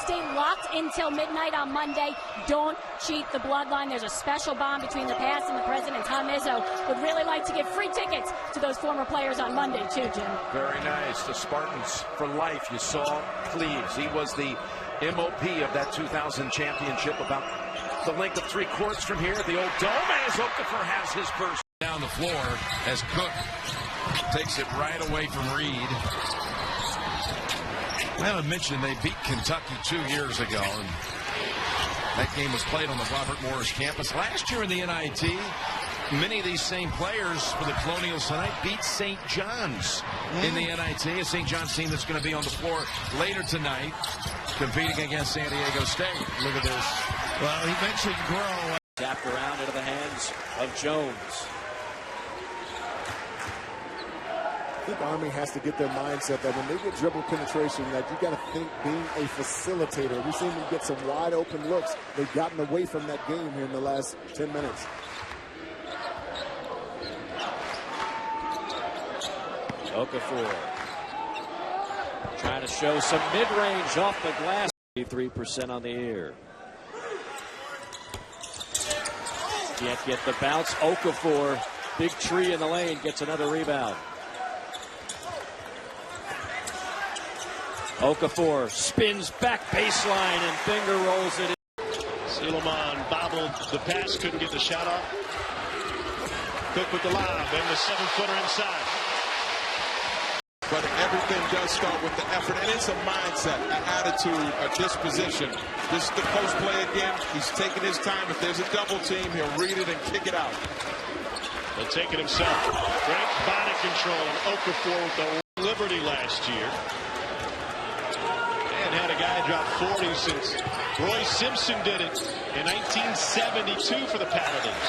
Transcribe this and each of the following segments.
stay locked until midnight on Monday. Don't cheat the bloodline. There's a special bond between the past and the present, and Tom Izzo would really like to give free tickets to those former players on Monday, too, Jim. Very nice. The Spartans for life. You saw Cleves. He was the MOP of that 2000 championship, about the length of 3 courts from here at the old dome, as Okafor has his first. Down the floor as Cook takes it right away from Reed. I haven't mentioned they beat Kentucky 2 years ago, and that game was played on the Robert Morris campus. Last year in the NIT, many of these same players for the Colonials tonight beat St. John's in the NIT. A St. John's team that's going to be on the floor later tonight, competing against San Diego State. Look at this. Well, he mentioned Grow. Tapped around into the hands of Jones. I think Army has to get their mindset that when they get dribble penetration, that you got to think being a facilitator. We've seen them get some wide open looks. They've gotten away from that game here in the last 10 minutes. Okafor trying to show some mid-range off the glass. 83% on the year. Can't get the bounce. Okafor, big tree in the lane, gets another rebound. Okafor spins back baseline and finger rolls it in. Suleiman bobbled the pass, couldn't get the shot off. Cook with the lob and the 7-footer inside. But everything does start with the effort, and it's a mindset, an attitude, a disposition. This is the post play again. He's taking his time. If there's a double team, he'll read it and kick it out. He'll take it himself. Great body control, and Okafor with the Liberty last year. And had a guy drop 40 since Roy Simpson did it in 1972 for the Paladins.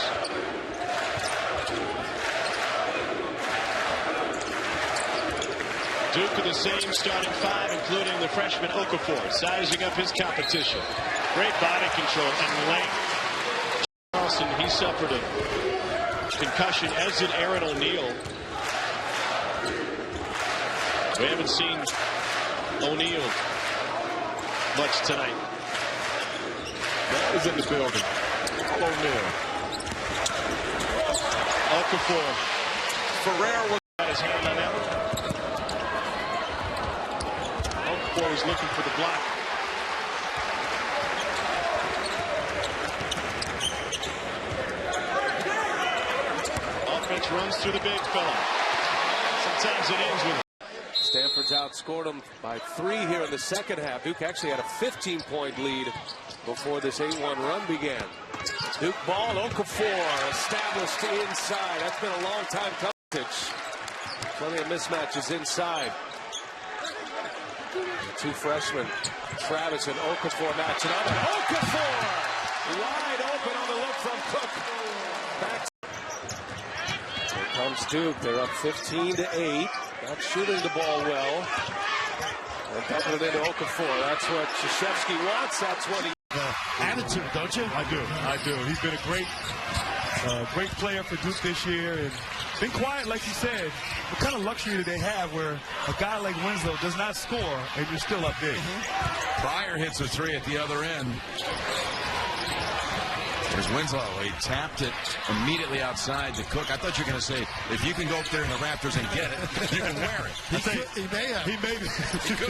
Duke with the same starting 5, including the freshman Okafor, sizing up his competition. Great body control and length. Charleston, he suffered a concussion, as did Aaron O'Neal. We haven't seen O'Neal much tonight. That is in the building. O'Neal. Okafor. Ferrer was Got his hand on that one. Okafor was looking for the block. Offense runs through the big fella. Sometimes it ends with. Stanford's outscored them by 3 here in the second half. Duke actually had a 15-point lead before this 8-1 run began. Duke ball, Okafor established inside. That's been a long time coming. Plenty of mismatches inside. The 2 freshmen, Travis and Okafor matching up. Okafor wide open on the look from Cook. Back. Here comes Duke. They're up 15-8. Not shooting the ball well. And dumping it into Okafor. That's what Krzyzewski wants. That's what he. Attitude, don't you? I do. He's been a great player for Duke this year, and been quiet, like you said. What kind of luxury do they have where a guy like Winslow does not score and you're still up big? Pryor hits a 3 at the other end. There's Winslow. He tapped it immediately outside to Cook. I thought you were going to say, if you can go up there in the Raptors and get it, you can wear it. He may have. He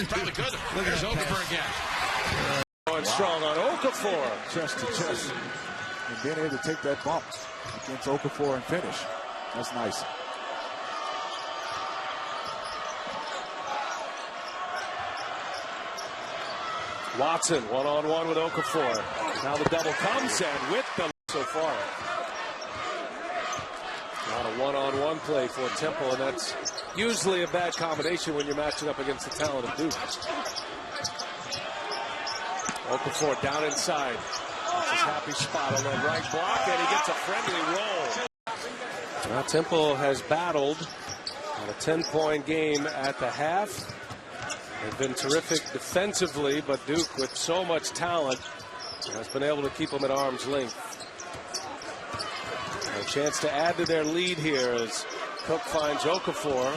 Probably could have. Look at Okafor again. Going strong on Okafor. Chest to chest. And being able to take that bump against Okafor and finish. That's nice. Watson one-on-one with Okafor. Now the double comes, and with them so far. Not a one-on-one play for Temple, and that's usually a bad combination when you're matching up against the talent of Duke. Okafor down inside. That's his happy spot on that right block, and he gets a friendly roll. Now Temple has battled on a 10-point game at the half. They've been terrific defensively, but Duke, with so much talent, has been able to keep them at arm's length. A chance to add to their lead here as Cook finds Okafor.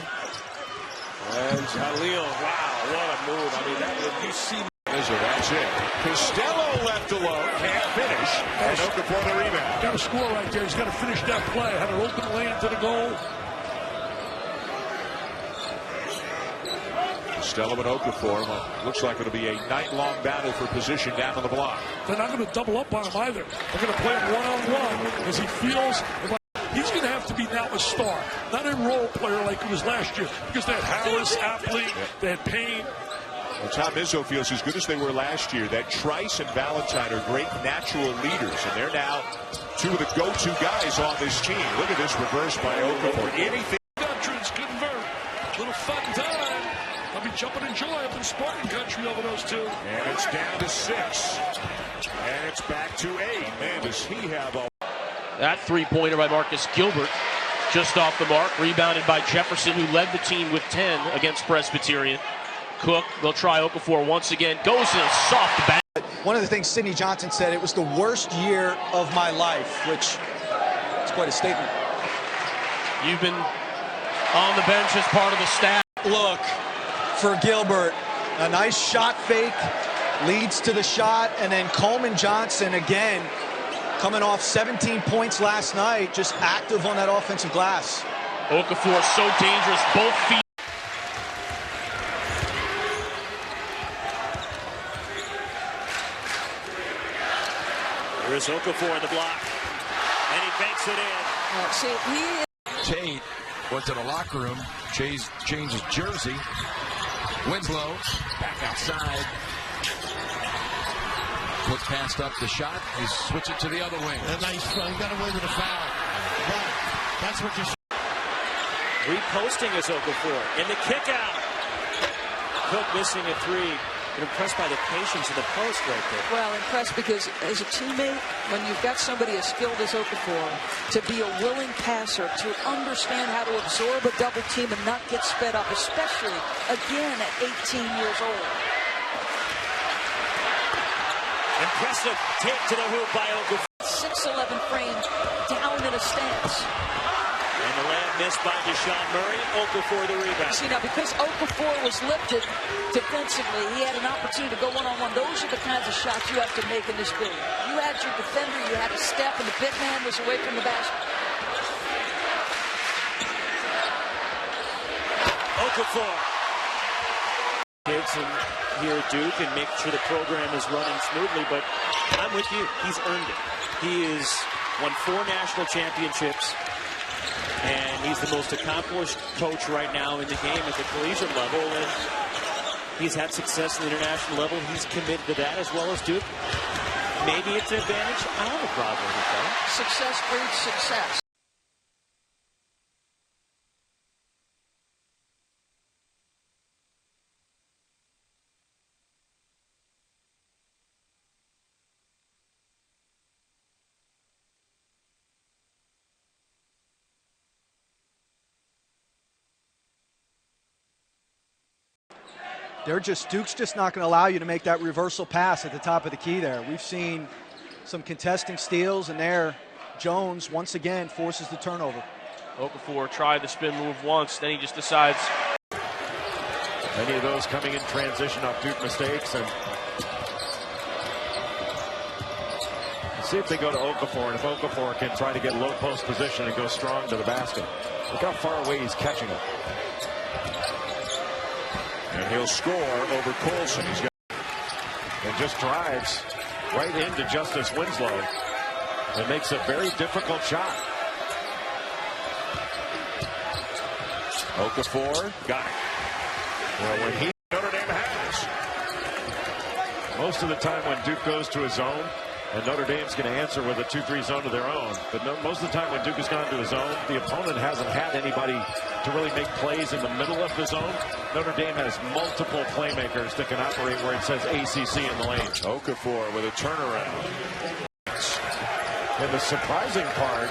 And Jahlil, wow, what a move. I mean, that would you see Izzo, that's it. Costello left alone, can't finish, and Okafor the rebound. Got to score right there. He's got to finish that play. Had an open lane to the goal. Costello and Okafor. Well, looks like it'll be a night-long battle for position down on the block. They're not going to double up on him either. They're going to play him one-on-one as he feels like he's going to have to be now a star, not a role player like he was last year, because they had Harris, Apley, they had Payne. Well, Tom Izzo feels as good as they were last year. That Trice and Valentine are great natural leaders, and they're now two of the go-to guys on this team. Look at this reverse by Okafor. Anything. Veterans convert. Little fun time. I'll be jumping in joy up in Spartan country over those two. And it's down to 6. And it's back to 8. Man, does he have a... That three-pointer by Marcus Gilbert just off the mark. Rebounded by Jefferson, who led the team with 10 against Presbyterian. Cook, they'll try Okafor once again. Goes in a soft back. One of the things Sidney Johnson said, it was the worst year of my life, which is quite a statement. You've been on the bench as part of the staff. Look for Gilbert. A nice shot fake leads to the shot, and then Coleman Johnson again coming off 17 points last night, just active on that offensive glass. Okafor so dangerous, both feet. There's Okafor on the block, and he banks it in. Tate went to the locker room, changed his jersey. Winslow back outside. Cook passed up the shot. He switched it to the other wing. A nice throw. He got away with a foul. But that's what you... Reposting is Okafor in the kick out. Cook missing a three. Been impressed by the patience of the post right there. Well, impressed because as a teammate, when you've got somebody as skilled as Okafor, to be a willing passer, to understand how to absorb a double team and not get sped up, especially, again, at 18 years old. Impressive take to the hoop by Okafor. 6'11" frame, down in a stance. And the layup missed by Deshaun Murray. Okafor the rebound. See, now, because Okafor was lifted defensively, he had an opportunity to go one-on-one. Those are the kinds of shots you have to make in this build. You had your defender, you had a step, and the big man was away from the basket. Okafor. Kids here at Duke and make sure the program is running smoothly, but I'm with you. He's earned it. He has won 4 national championships, and he's the most accomplished coach right now in the game at the collegiate level, and he's had success at the international level. He's committed to that as well as Duke. Maybe it's an advantage. I don't have a problem with that. Success breeds success. Duke's just not going to allow you to make that reversal pass at the top of the key there. We've seen some contesting steals, and there Jones once again forces the turnover. Okafor tried the spin move once, then he just decides. Many of those coming in transition off Duke mistakes, and see if they go to Okafor, and if Okafor can try to get low post position and go strong to the basket. Look how far away he's catching it. And he'll score over Colson. He's got And just drives right into Justice Winslow and makes a very difficult shot. Okafor got it. Well, when he Notre Dame has. most of the time when Duke goes to a zone, and Notre Dame's going to answer with a 2-3 zone of their own. But most of the time when Duke has gone to a zone, the opponent hasn't had anybody to really make plays in the middle of the zone. Notre Dame has multiple playmakers that can operate where it says ACC in the lane. Okafor with a turnaround. And the surprising part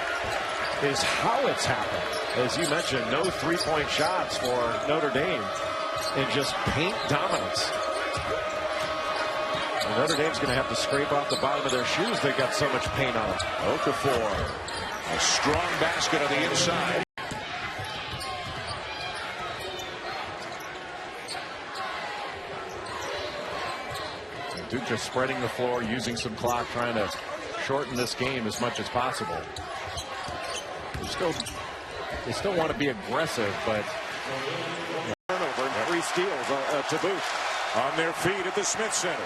is how it's happened. As you mentioned, no three-point shots for Notre Dame and just paint dominance. And Notre Dame's going to have to scrape off the bottom of their shoes. They've got so much paint on them. Okafor, a strong basket on the inside. Duke just spreading the floor, using some clock, trying to shorten this game as much as possible. They still want to be aggressive, but turnover and 3 steals to boot. On their feet at the Smith Center.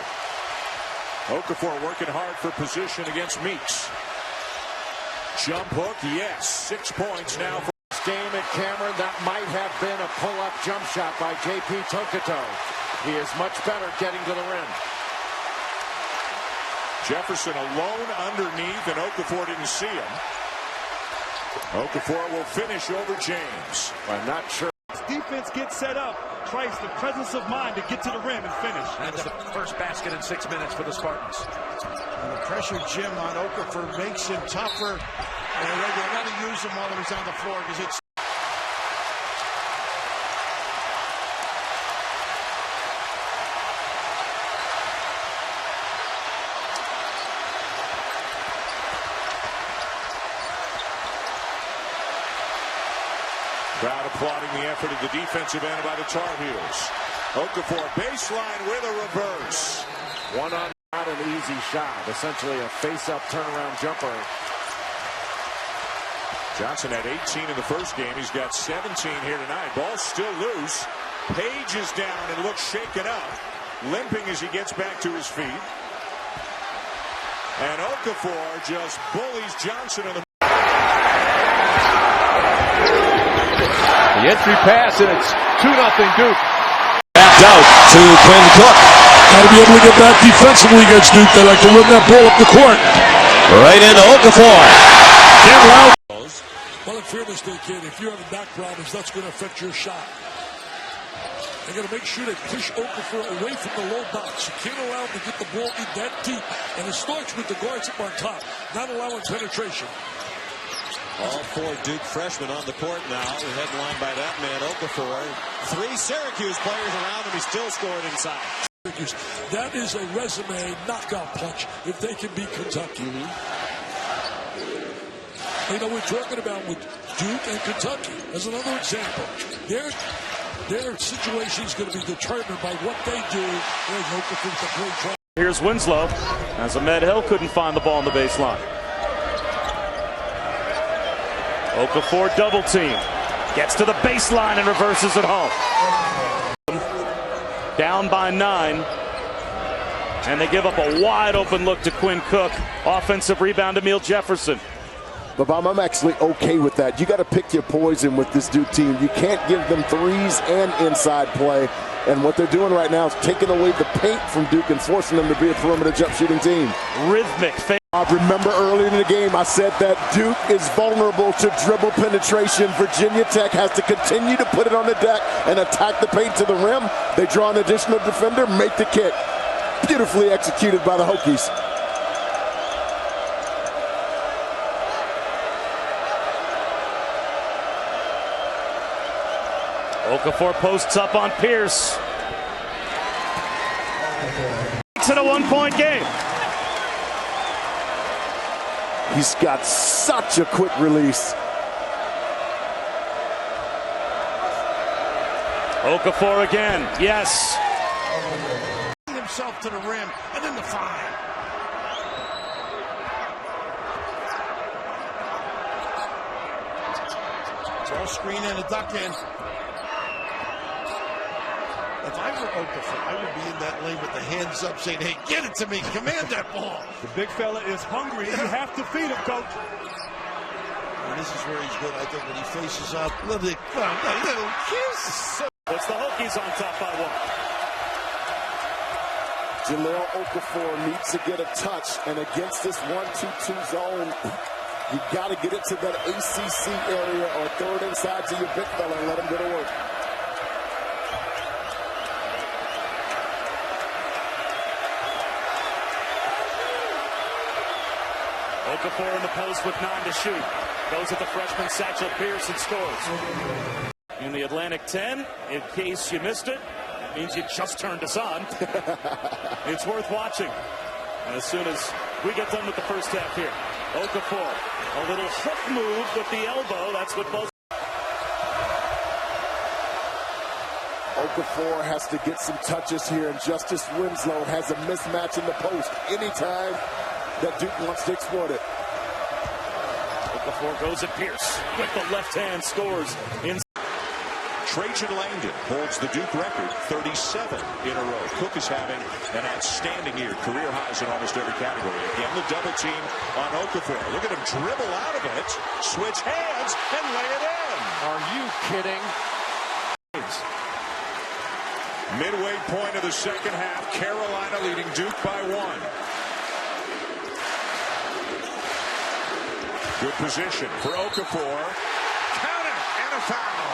Okafor working hard for position against Meeks. Jump hook, yes. 6 points now for this game at Cameron. That might have been a pull-up jump shot by J.P. Tokoto. He is much better getting to the rim. Jefferson alone underneath, and Okafor didn't see him. Okafor will finish over James. I'm not sure. Defense gets set up, tries the presence of mind to get to the rim and finish. And it's the first basket in 6 minutes for the Spartans. And the pressure Jim on Okafor makes him tougher. And they're going to use him while he's on the floor because it's. Crowd applauding the effort of the defensive end by the Tar Heels. Okafor baseline with a reverse. One on, not an easy shot. Essentially a face-up turnaround jumper. Johnson had 18 in the first game. He's got 17 here tonight. Ball still loose. Page is down and looks shaken up. Limping as he gets back to his feet. And Okafor just bullies Johnson in the. the entry pass, and it's 2-0 Duke. Backed out to Quinn Cook. Got to be able to get back defensively against Duke. They like to run that ball up the court. Right into Okafor. Can't allow. Well, in fairness to the kid, if you're having back problems, that's going to affect your shot. They got to make sure they push Okafor away from the low box. You can't allow him to get the ball in that deep. And it starts with the guards up on top, not allowing penetration. All 4 Duke freshmen on the court now, headlined by that man, Okafor. 3 Syracuse players around him. He still scored inside. That is a resume knockout punch if they can beat Kentucky. You know, we're talking about with Duke and Kentucky as another example. Their situation is going to be determined by what they do. Here's Winslow as Ahmed Hill couldn't find the ball on the baseline. Okafor double team. Gets to the baseline and reverses it home. Down by 9. And they give up a wide open look to Quinn Cook. Offensive rebound to Emil Jefferson. But I'm actually okay with that. You got to pick your poison with this Duke team. You can't give them threes and inside play. And what they're doing right now is taking away the paint from Duke and forcing them to be a perimeter jump shooting team. Rhythmic. I remember early in the game I said that Duke is vulnerable to dribble penetration. Virginia Tech has to continue to put it on the deck and attack the paint to the rim. They draw an additional defender, make the kick. Beautifully executed by the Hokies. Okafor posts up on Pierce. Makes it a 1-point game. He's got such a quick release. Okafor again. Yes. Himself to the rim and then the five. It's all screen and a duck in. If I were Okafor, I would be in that lane with the hands up saying, hey, get it to me, command that ball. The big fella is hungry. You have to feed him, coach. And this is where he's good, I think, when he faces up. Little kiss. It's the Hokies on top by 1. Jahlil Okafor needs to get a touch, and against this 1-2-2 zone, you got to get it to that ACC area or throw it inside to your big fella and let him go to work. Okafor in the post with 9 to shoot. Goes at the freshman Satchel Pierce and scores. In the Atlantic 10, in case you missed it, means you just turned us on. It's worth watching. And as soon as we get done with the first half here, Okafor, a little hook move with the elbow. That's what both. Okafor has to get some touches here, and Justice Winslow has a mismatch in the post anytime that Duke wants to exploit it. Okafor goes at Pierce with the left hand, scores. Trajan Langdon holds the Duke record, 37 in a row. Cook is having an outstanding year, career highs in almost every category. Again, the double team on Okafor. Look at him dribble out of it, switch hands, and lay it in. Are you kidding? Midway point of the second half, Carolina leading Duke by 1. Good position for Okafor. Counter and a foul.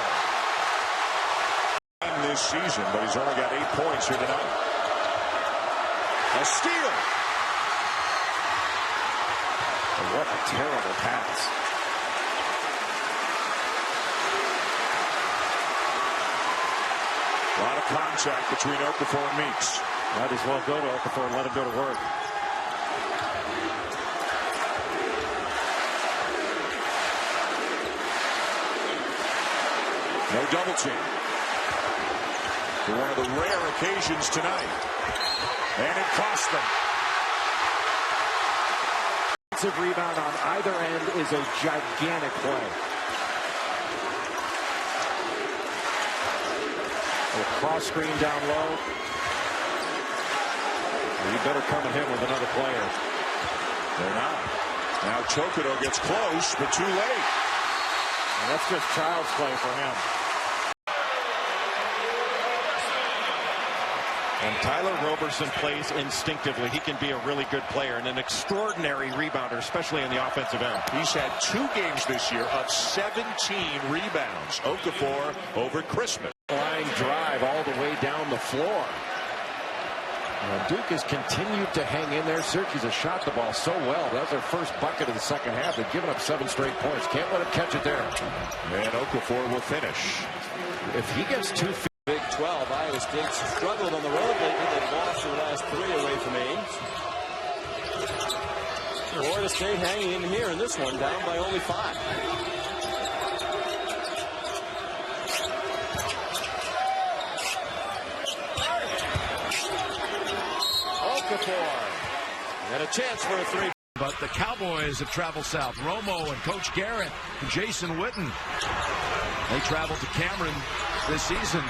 This season, but he's only got 8 points here tonight. A steal. And what a terrible pass. A lot of contact between Okafor and Meeks. Might as well go to Okafor and let him go to work. No double team. For one of the rare occasions tonight. And it cost them. Defensive rebound on either end is a gigantic play. A cross screen down low. You better come at him with another player. They're not. Now Chocodo gets close, but too late. And that's just child's play for him. When Tyler Roberson plays instinctively, he can be a really good player and an extraordinary rebounder, especially in the offensive end. He's had 2 games this year of 17 rebounds. Okafor over Christmas. Line drive all the way down the floor. Duke has continued to hang in there. Syracuse has shot the ball so well. That was their first bucket of the second half. They've given up 7 straight points. Can't let him catch it there. And Okafor will finish. If he gets 2 feet. Big 12. Iowa State's struggled on the road lately. They've lost their last 3 away from Ames. Florida State hanging in here in this one, down by only 5. Okafor. And a chance for a 3. But the Cowboys have traveled south. Romo and Coach Garrett and Jason Witten. They traveled to Cameron this season.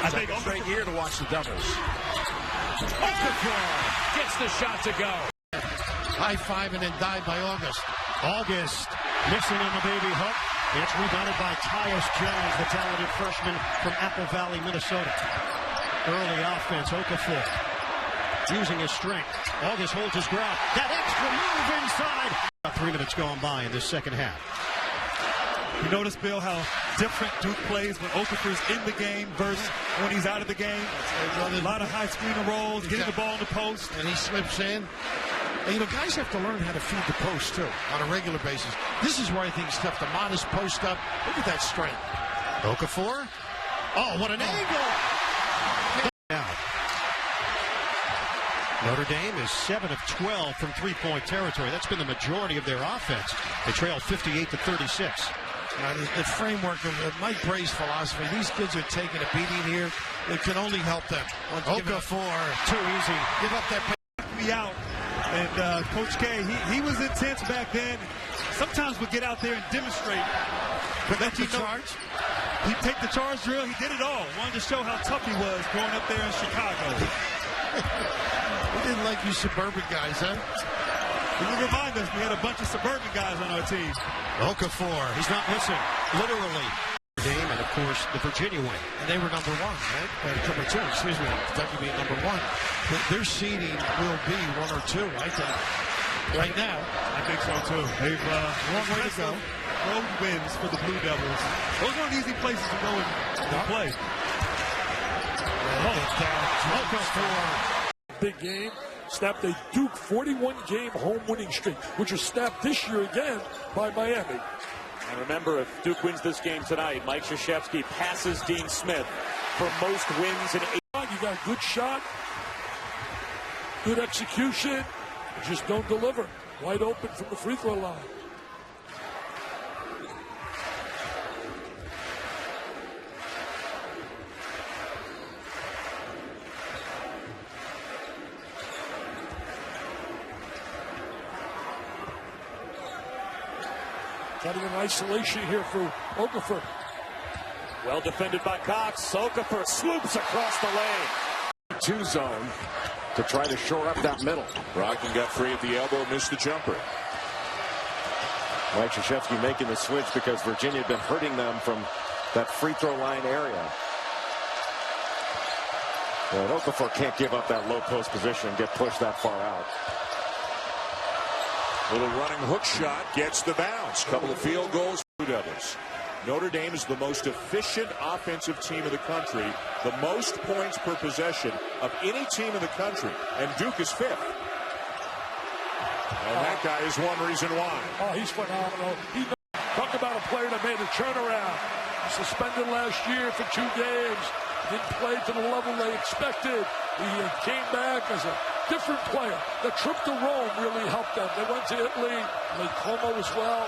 I think straight year to watch the Devils. Okafor gets the shot to go. High five and then dive by August. August missing on the baby hook. It's rebounded by Tyus Jones, the talented freshman from Apple Valley, Minnesota. Early offense, Okafor using his strength. August holds his ground. That extra move inside. About 3 minutes gone by in this second half. You notice, Bill, how different Duke plays when Okafor's in the game versus when he's out of the game. A lot of high screener rolls, getting the ball in the post. And he slips in. And, guys have to learn how to feed the post, too, on a regular basis. This is where I think it's tough. The modest post up. Look at that strength. Okafor. Oh, what an angle. Now, Notre Dame is 7 of 12 from 3-point territory. That's been the majority of their offense. They trail 58-36. The framework of Mike Bray's philosophy, these kids are taking a beating here. It can only help them. Okafor, too easy. Give up that me out. And Coach K, he was intense back then. Sometimes we'll get out there and demonstrate. But let you know, he'd take the charge drill. He did it all. Wanted to show how tough he was growing up there in Chicago. We didn't like you suburban guys, huh? You remind us, we had a bunch of suburban guys on our team. Okafor, he's not missing, literally. Game, and of course, the Virginia win. And they were number 1, right? Number 2, excuse me. Kentucky being number 1. But their seeding will be 1 or 2, I think. Right now. I think so, too. They've long way to go. Road wins for the Blue Devils. Those aren't easy places to go and play. Okafor. Big game. Snapped a Duke 41-game home winning streak, which was snapped this year again by Miami. And remember, if Duke wins this game tonight, Mike Krzyzewski passes Dean Smith for most wins in 8. You got a good shot, good execution, you just don't deliver. Wide open from the free throw line. Getting in isolation here for Okafor. Well defended by Cox. Okafor swoops across the lane. 2 zone to try to shore up that middle. Brogdon got free at the elbow, missed the jumper. Mike Krzyzewski making the switch because Virginia had been hurting them from that free throw line area. And Okafor can't give up that low post position and get pushed that far out. Little running hook shot gets the bounce. Couple of field goals. Blue Devils. Notre Dame is the most efficient offensive team in the country, the most points per possession of any team in the country, and Duke is 5th. And that guy is one reason why. Oh, he's phenomenal. Talk about a player that made a turnaround. Suspended last year for 2 games. Didn't play to the level they expected. He came back as a different player. The trip to Rome really helped them. They went to Italy, Lake Como as well.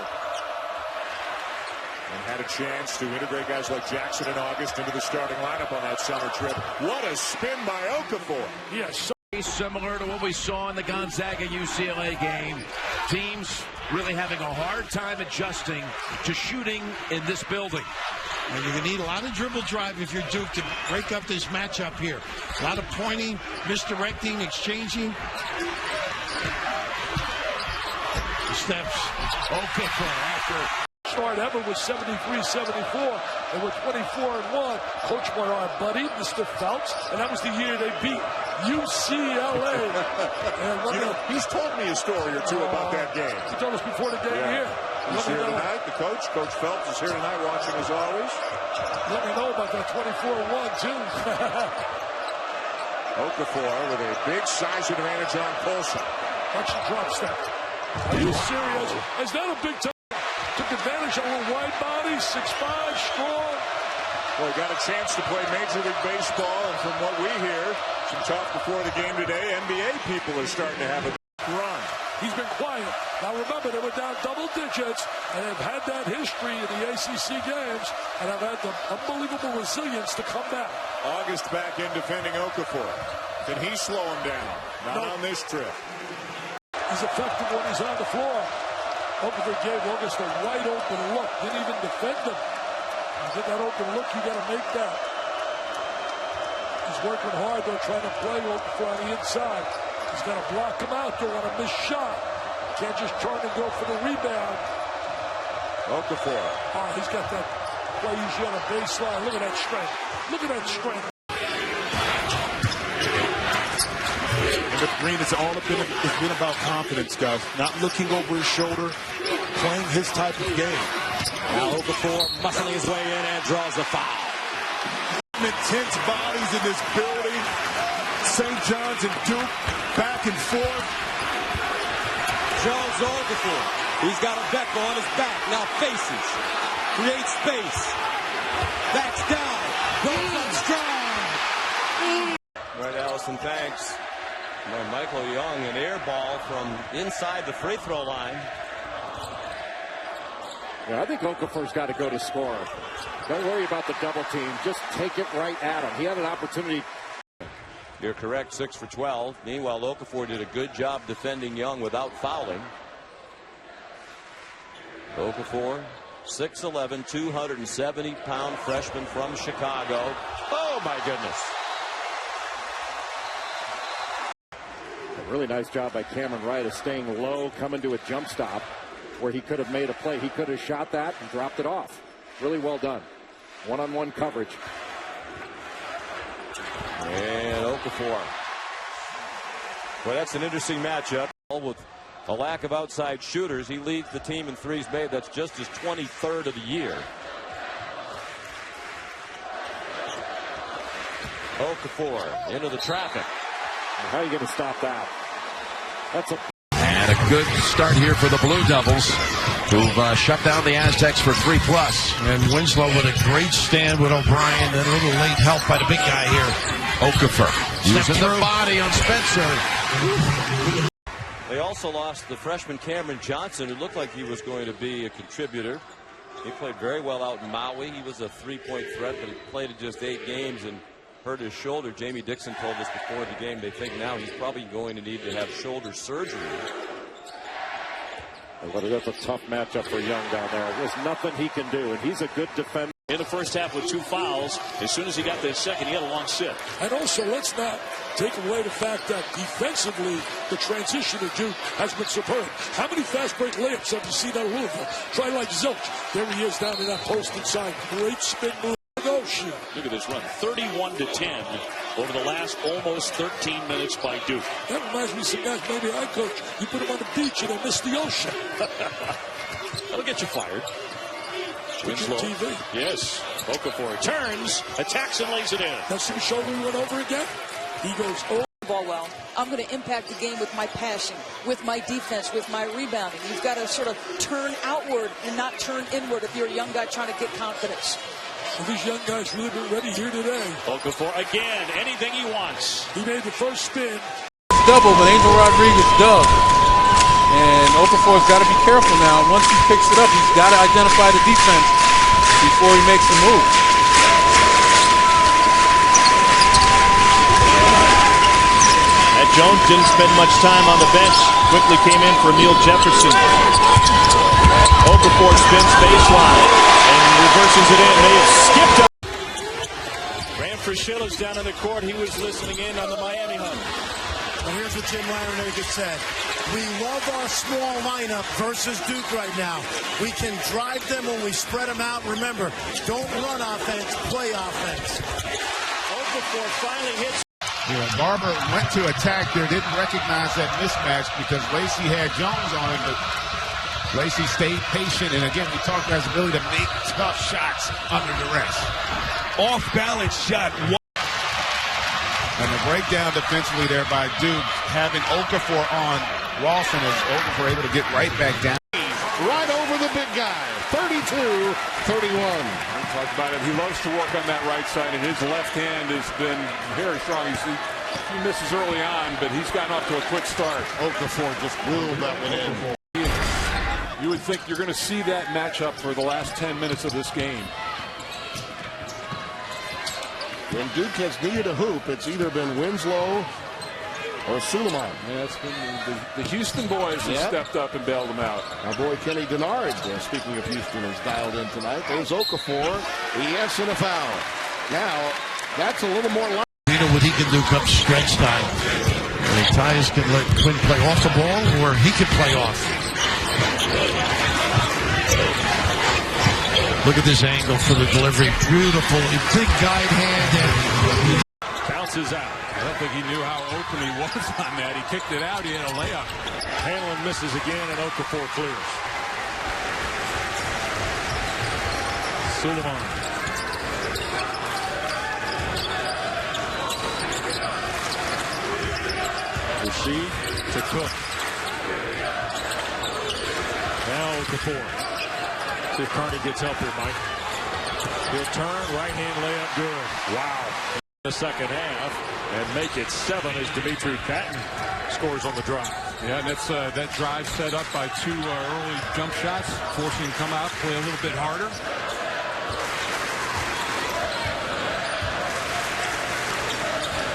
And had a chance to integrate guys like Jackson and August into the starting lineup on that summer trip. What a spin by Okafor. Yes. Similar to what we saw in the Gonzaga-UCLA game. Teams really having a hard time adjusting to shooting in this building. And you're going to need a lot of dribble drive if you're Duke to break up this matchup here. A lot of pointing, misdirecting, exchanging. Steps. Okafor after start ever was 73-74. They were 24-1. Coached by our buddy, Mr. Phelps, and that was the year they beat UCLA. And he's told me a story or two about that game. He told us before the game here. He's here tonight. The coach, Coach Phelps, is here tonight watching as always. Let me know about that 24-1 too. Okafor with a big size advantage on Colson. Watch the drop step. Are you serious? Is that a big time? Took advantage of a little wide body, 6'5", strong. Well, he got a chance to play Major League Baseball, and from what we hear, some talk before the game today, NBA people are starting to have a run. He's been quiet. Now remember, they were down double digits, and they've had that history in the ACC games, and have had the unbelievable resilience to come back. August back in defending Okafor. Can he slow him down? Not on this trip. He's effective when he's on the floor. Okafor gave August a wide open look. Didn't even defend him. You get that open look, you got to make that. He's working hard, though, trying to play Okafor on the inside. He's got to block him out, don't want to miss shot. Can't just turn and go for the rebound. Okafor. Oh, he's got that play usually on a baseline. Look at that strength. Look at that strength. And with Green, it's been about confidence, guys. Not looking over his shoulder, playing his type of game. Now Okafor muscling his way in and draws the foul. Intense bodies in this building. St. John's and Duke back and forth. Charles Okafor. He's got a Beck on his back. Now faces. Creates space. Backs down. Goes up strong. Right, Allison, thanks. By Michael Young, an air ball from inside the free throw line. Yeah, I think Okafor's got to go to score. Don't worry about the double team. Just take it right at him. He had an opportunity. You're correct, 6 for 12. Meanwhile, Okafor did a good job defending Young without fouling. Okafor, 6'11", 270-pound freshman from Chicago. Oh, my goodness. A really nice job by Cameron Wright of staying low, coming to a jump stop where he could have made a play. He could have shot that and dropped it off. Really well done. One-on-one coverage. And Okafor. Well, that's an interesting matchup. With a lack of outside shooters, he leads the team in threes made. That's just his 23rd of the year. Okafor into the traffic. How are you going to stop that? That's a... And a good start here for the Blue Devils, who've shut down the Aztecs for 3+. And Winslow with a great stand with O'Brien, and a little late help by the big guy here. Okafor using the body on Spencer. They also lost the freshman Cameron Johnson, who looked like he was going to be a contributor. He played very well out in Maui. He was a three-point threat, but he played in just 8 games and hurt his shoulder. Jamie Dixon told us before the game they think now he's probably going to need to have shoulder surgery. But that's a tough matchup for Young down there. There's nothing he can do, and he's a good defender. In the first half with 2 fouls. As soon as he got that second, he had a long sit. And also, let's not take away the fact that defensively, the transition of Duke has been superb. How many fast break layups have you seen out of Louisville? Try like Zilch. There he is down in that post inside. Great spin move. Look at this run. 31-10 over the last almost 13 minutes by Duke. That reminds me of some guys maybe I coach. You put them on the beach and they miss the ocean. That'll get you fired. Winslow. TV. Yes. Okafor turns, attacks, and lays it in. That's the shoulder he went over again. He goes over. Ball well. I'm going to impact the game with my passing, with my defense, with my rebounding. You've got to sort of turn outward and not turn inward if you're a young guy trying to get confidence. Well, these young guys really been ready here today. Okafor again, anything he wants. He made the first spin. Double, but Angel Rodriguez dug. And Okafor's got to be careful now. Once he picks it up, he's got to identify the defense before he makes a move. That Jones didn't spend much time on the bench. Quickly came in for Emil Jefferson. Okafor spins baseline and reverses it in. They have skipped up. Graham Frashilla's down in the court. He was listening in on the Miami Hub. Well, here's what Jim Larinaga said. We love our small lineup versus Duke right now. We can drive them when we spread them out. Remember, don't run offense, play offense. Okafor finally hits. Barber went to attack there, didn't recognize that mismatch because Lacey had Jones on him, but Lacey stayed patient. And again, we talked about his ability to make tough shots under duress. Off-balance shot. And the breakdown defensively there by Duke, having Okafor on Rawson, as Okafor able to get right back down. Right over the big guy, 32-31. We talked about it. He loves to work on that right side, and his left hand has been very strong. He misses early on, but he's gotten off to a quick start. Okafor just wheeled that one in. You would think you're going to see that matchup for the last 10 minutes of this game. When Duke has needed a hoop, it's either been Winslow or Suleiman. Yeah, it's been the Houston boys have stepped up and bailed them out. Our boy Kenny Denard, speaking of Houston, is dialed in tonight. There's Okafor. Yes, and a foul. Now, that's a little more light. You know what he can do come stretch time. Tyus can let Quinn play off the ball, or he can play off. Look at this angle for the delivery. Beautiful. Big guide hand. Bounces out. I don't think he knew how open he was on that. He kicked it out. He had a layup. Hanlon misses again, and Okafor clears. Suleiman. Receive to Cook. Now Okafor. See if Carney gets help here, Mike. He'll turn, right hand layup, good. Wow. The second half, and make it 7 as Dimitri Patton scores on the drive. Yeah, and that's that drive set up by 2 early jump shots, forcing him to come out, play a little bit harder.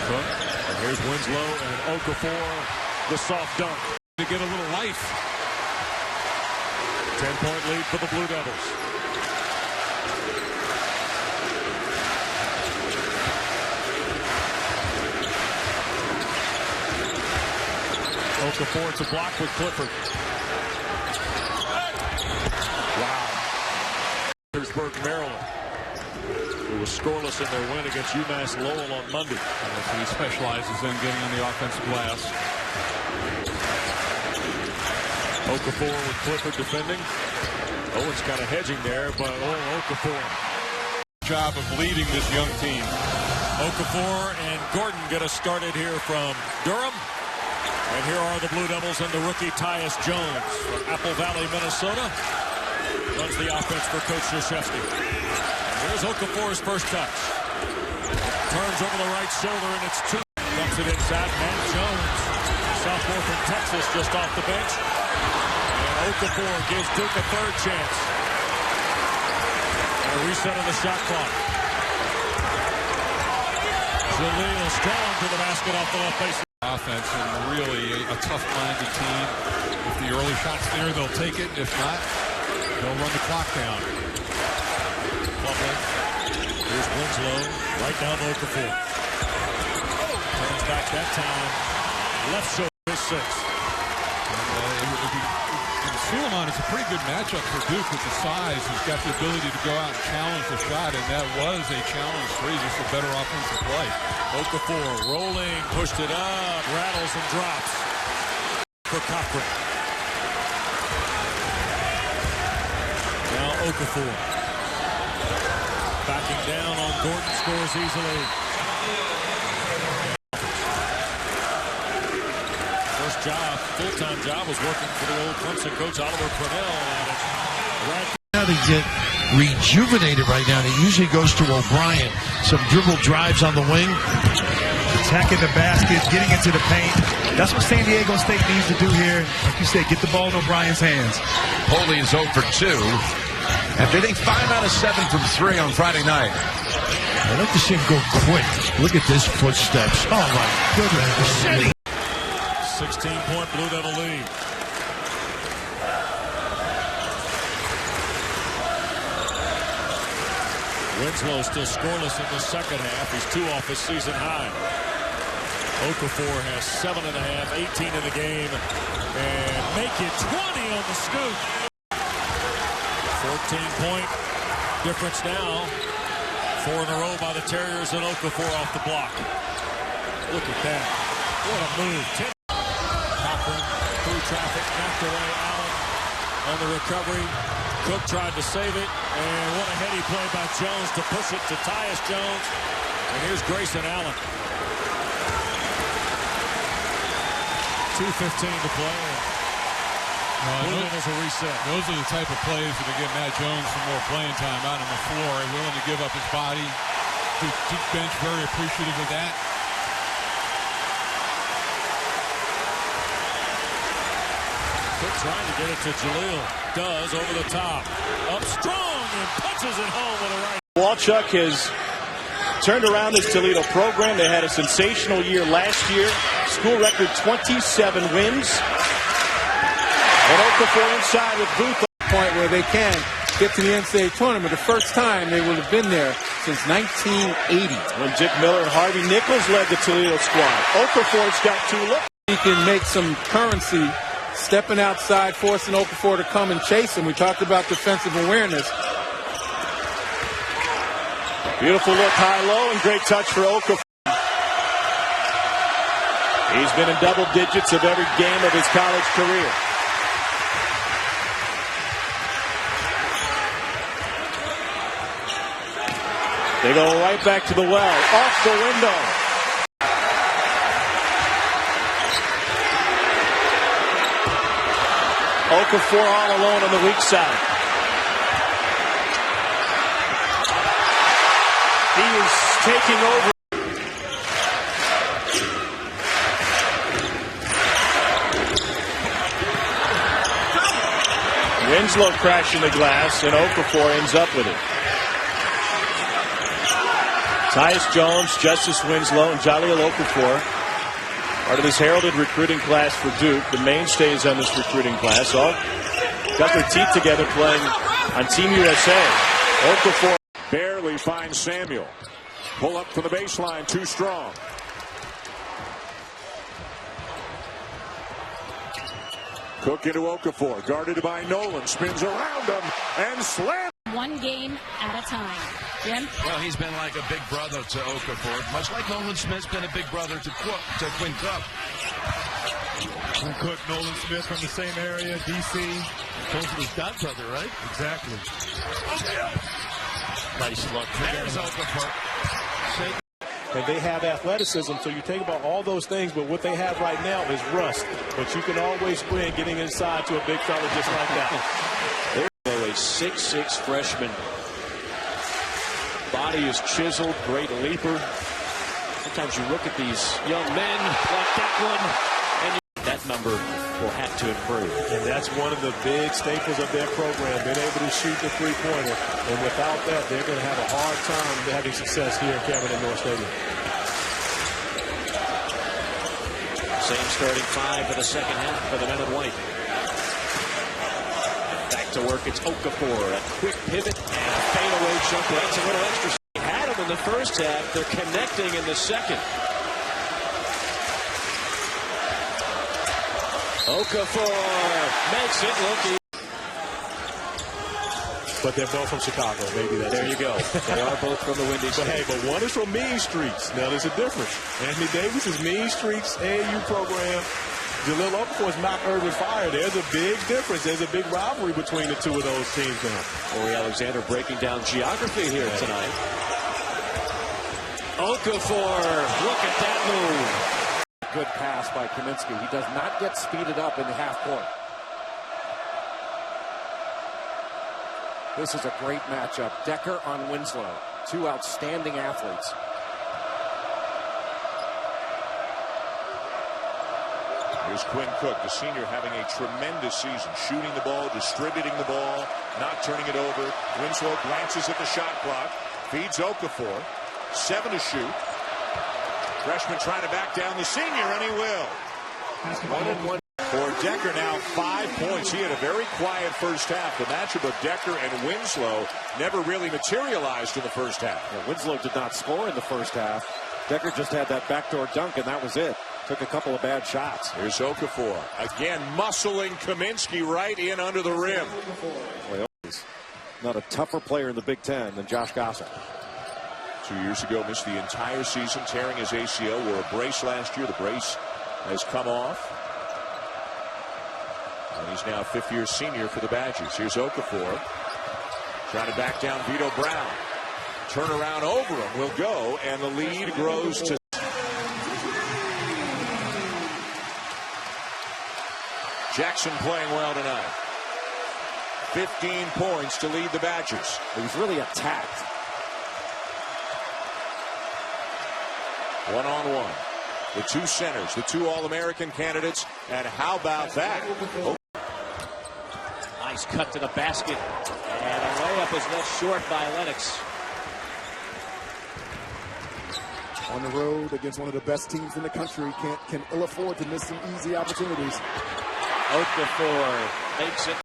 Cook, and here's Winslow and Okafor, the soft dunk. To get a little life. 10-point lead for the Blue Devils. Okafor to block with Clifford. Wow. Petersburg, Maryland, who was scoreless in their win against UMass Lowell on Monday. He specializes in getting on the offensive glass. Okafor with Clifford defending. Owen's kind of hedging there, but Okafor. Job of leading this young team. Okafor and Gordon get us started here from Durham. And here are the Blue Devils and the rookie Tyus Jones from Apple Valley, Minnesota. Runs the offense for Coach Krzyzewski. Here's Okafor's first touch. Turns over the right shoulder, and it's 2. Dumps it inside. Matt Jones, sophomore from Texas, just off the bench. Okafor gives Duke a third chance. And a reset on the shot clock. Jahlil strong to the basket off the left base. offense and really a tough-minded team. If the early shot's there, they'll take it. If not, they'll run the clock down. Here's Winslow, right down to Okafor. Turns back that time. Left shoulder, 6. Suleiman is a pretty good matchup for Duke with the size. He's got the ability to go out and challenge the shot, and that was a challenge for just a better offensive play. Okafor rolling, pushed it up, rattles and drops for Cochran. Now Okafor. Backing down on Gordon, scores easily. First job, full-time job, was working for the old Clemson coach Oliver Purnell. Now they get rejuvenated right now. It usually goes to O'Brien. Some dribble drives on the wing. Attacking the basket, getting into the paint. That's what San Diego State needs to do here. Like you said, get the ball in O'Brien's hands. Foley is 0 for 2. After hitting 5 out of 7 from 3 on Friday night. I like to see him go quick. Look at this footsteps. Oh, my goodness. 16-point Blue Devil lead. Winslow still scoreless in the second half. He's 2 off his season high. Okafor has 7.5, 18 in the game, and make it 20 on the scoop. 14-point difference now. 4 in a row by the Terriers, and Okafor off the block. Look at that. What a move. Cochran through traffic, knocked away. Allen on the recovery. Cook tried to save it, and what a heady play by Jones to push it to Tyus Jones. And here's Grayson Allen. 2:15 to play. As a reset. Those are the type of plays that are getting Matt Jones some more playing time out on the floor, and willing to give up his body. Duke bench very appreciative of that. Cook trying to get it to Jahlil. Does over the top. Up strong and punches it home with a right. Walchuk has turned around this Toledo program. They had a sensational year last year. School record 27 wins. And Okafor inside with Booth. Point where they can get to the NCAA tournament. The first time they will have been there since 1980. When Dick Miller and Harvey Nichols led the Toledo squad. Okafor's got 2 looks. He can make some currency stepping outside, forcing Okafor to come and chase him. We talked about defensive awareness. Beautiful look high-low and great touch for Okafor. He's been in double digits of every game of his college career. They go right back to the well, off the window. Okafor all alone on the weak side. He is taking over. Winslow crashing the glass, and Okafor ends up with it. Tyus Jones, Justice Winslow, and Jahlil Okafor, part of this heralded recruiting class for Duke. The mainstays on this recruiting class all got their teeth together playing on Team USA. Okafor barely finds Samuel. Pull up from the baseline, too strong. Cook into Okafor, guarded by Nolan, spins around him and slams. One game at a time. Jim? Well, he's been like a big brother to Okafor, much like Nolan Smith's been a big brother to Quinn Cook. Quinn Cook, Nolan Smith from the same area, D.C. Told you his god brother, right? Exactly. Nice look. There's Okafor. And they have athleticism, so you think about all those things, but what they have right now is rust. But you can always win getting inside to a big fella just like that. There's a 6'6" freshman. Body is chiseled, great leaper. Sometimes you look at these young men like that one, and that number will have to improve. And that's one of the big staples of their program, being able to shoot the three-pointer. And without that, they're going to have a hard time having success here in Cameron Indoor Stadium. Same starting five for the second half for the men in white. Back to work, it's Okafor. A quick pivot and a fadeaway jumper. That's a little extra. They had him in the first half. They're connecting in the second. Okafor makes it look easy. But they're both from Chicago. Maybe that's there. You go. They are both from the Windy State. But hey, but one is from Mean Streets. Now there's a difference. Anthony Davis is Mean Streets AAU program. Jahlil Okafor is Mount Irving Fire. There's a big difference. There's a big rivalry between the two of those teams now. Corey Alexander breaking down geography here tonight. Okafor, look at that move. Good pass by Kaminsky. He does not get speeded up in the half court. This is a great matchup. Decker on Winslow. Two outstanding athletes. Here's Quinn Cook, the senior, having a tremendous season. Shooting the ball, distributing the ball, not turning it over. Winslow glances at the shot clock. Feeds Okafor. 7 to shoot. Freshman trying to back down the senior, and he will. 1-1 for Decker now, 5 points. He had a very quiet first half. The matchup of Decker and Winslow never really materialized in the first half. Yeah, Winslow did not score in the first half. Decker just had that backdoor dunk, and that was it. Took a couple of bad shots. Here's Okafor. Again, muscling Kaminsky right in under the rim. Boy, he's not a tougher player in the Big Ten than Josh Gossett. 2 years ago, missed the entire season, tearing his ACL. Wore a brace last year. The brace has come off. And he's now a fifth-year senior for the Badgers. Here's Okafor. Trying to back down Vito Brown. Turnaround over him will go, and the lead grows to... Jackson playing well tonight. 15 points to lead the Badgers. He was really attacked. One-on-one. The two centers, the two All-American candidates, and how about that? Nice cut to the basket, and a layup is left short by Lennox. On the road against one of the best teams in the country, can ill afford to miss some easy opportunities. Okafor makes it.